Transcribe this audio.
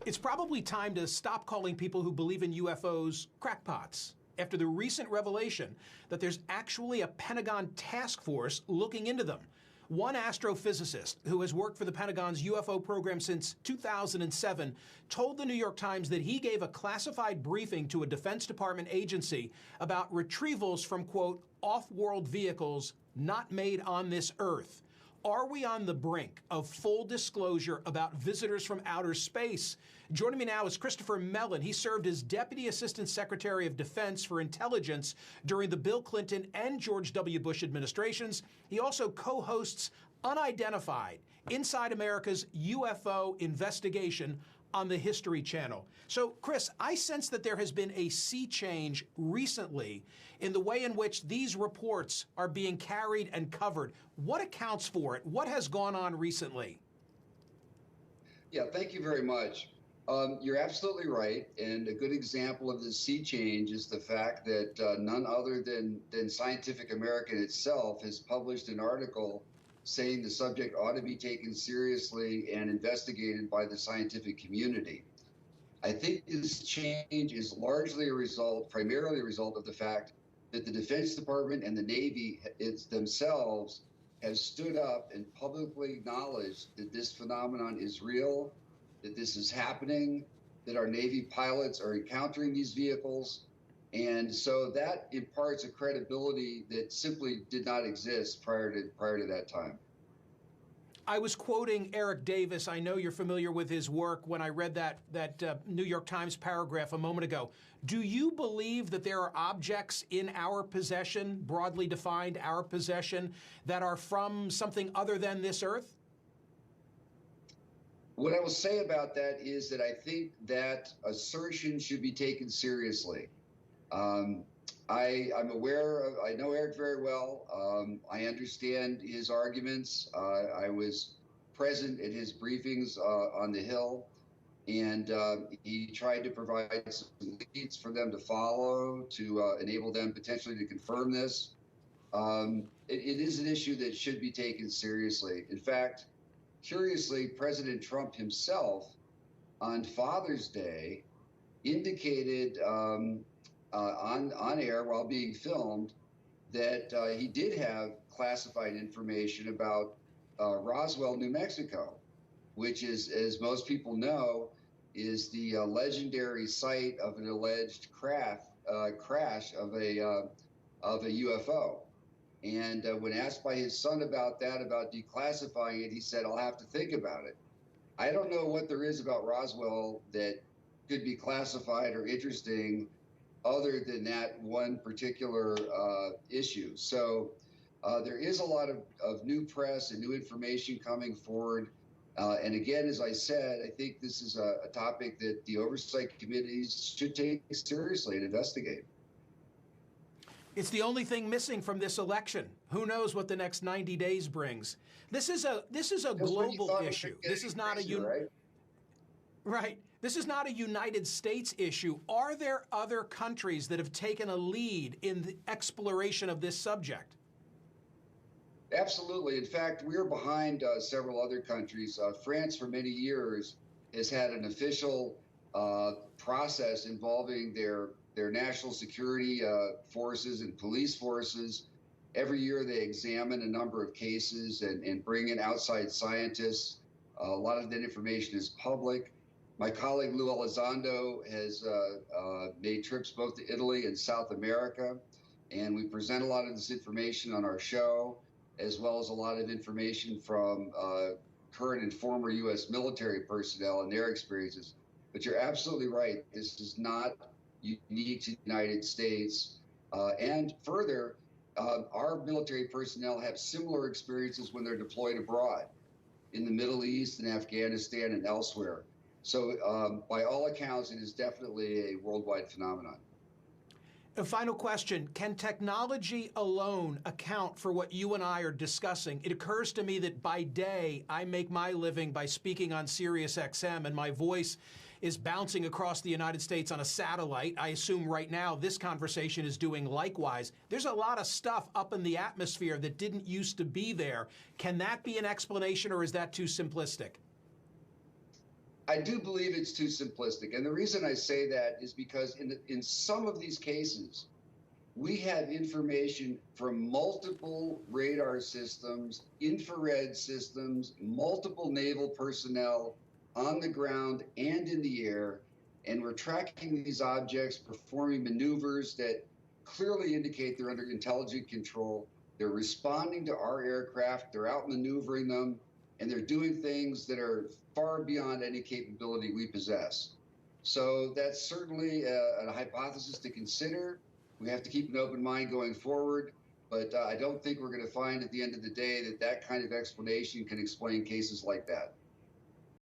It's probably time to stop calling people who believe in UFOs crackpots after the recent revelation that there's actually a Pentagon task force looking into them. One astrophysicist who has worked for the Pentagon's UFO program since 2007 told the New York Times that he gave a classified briefing to a Defense Department agency about retrievals from, quote, off-world vehicles not made on this Earth. Are we on the brink of full disclosure about visitors from outer space? Joining me now is Christopher Mellon. He served as Deputy Assistant Secretary of Defense for Intelligence during the Bill Clinton and George W. Bush administrations. He also co-hosts Unidentified, Inside America's UFO Investigation on the History Channel. So, Chris, I sense that there has been a sea change recently in the way in which these reports are being carried and covered. What accounts for it? What has gone on recently? Yeah, thank you very much. You're absolutely right. And a good example of the sea change is the fact that none other than Scientific American itself has published an article saying the subject ought to be taken seriously and investigated by the scientific community. I think this change is largely primarily a result of the fact that the Defense Department and the Navy themselves have stood up and publicly acknowledged that this phenomenon is real, that this is happening, that our Navy pilots are encountering these vehicles. And so that imparts a credibility that simply did not exist prior to that time. I was quoting Eric Davis. I know you're familiar with his work when I read that New York Times paragraph a moment ago. Do you believe that there are objects in our possession, broadly defined our possession, that are from something other than this Earth? What I will say about that is that I think that assertion should be taken seriously. I'm aware of, I know Eric very well. I understand his arguments. I was present at his briefings on the Hill, and he tried to provide some leads for them to follow to enable them potentially to confirm this. It is an issue that should be taken seriously. In fact, curiously, President Trump himself on Father's Day indicated on air while being filmed that he did have classified information about Roswell, New Mexico, which is, as most people know, is the legendary site of an alleged crash of a UFO. And when asked by his son about declassifying it, he said, "I'll have to think about it." I don't know what there is about Roswell that could be classified or interesting other than that one particular issue. So there is a lot of new press and new information coming forward. And again, as I said, I think this is a topic that the oversight committees should take seriously and investigate. It's the only thing missing from this election. Who knows what the next 90 days brings? This is a global issue. This is not Right. This is not a United States issue. Are there other countries that have taken a lead in the exploration of this subject? Absolutely. In fact, we're behind several other countries. France, for many years, has had an official process involving their national security forces and police forces. Every year they examine a number of cases and bring in outside scientists. A lot of that information is public. My colleague Lou Elizondo has made trips both to Italy and South America, and we present a lot of this information on our show, as well as a lot of information from current and former U.S. military personnel and their experiences. But you're absolutely right. This is not unique to the United States. And further, our military personnel have similar experiences when they're deployed abroad in the Middle East and Afghanistan and elsewhere. So by all accounts, it is definitely a worldwide phenomenon. A final question. Can technology alone account for what you and I are discussing? It occurs to me that by day, I make my living by speaking on Sirius XM, and my voice is bouncing across the United States on a satellite. I assume right now this conversation is doing likewise. There's a lot of stuff up in the atmosphere that didn't used to be there. Can that be an explanation, or is that too simplistic? I do believe it's too simplistic. And the reason I say that is because in some of these cases, we have information from multiple radar systems, infrared systems, multiple naval personnel on the ground and in the air. And we're tracking these objects, performing maneuvers that clearly indicate they're under intelligent control. They're responding to our aircraft, they're out maneuvering them, and they're doing things that are far beyond any capability we possess. So that's certainly a hypothesis to consider. We have to keep an open mind going forward, but I don't think we're going to find at the end of the day that that kind of explanation can explain cases like that.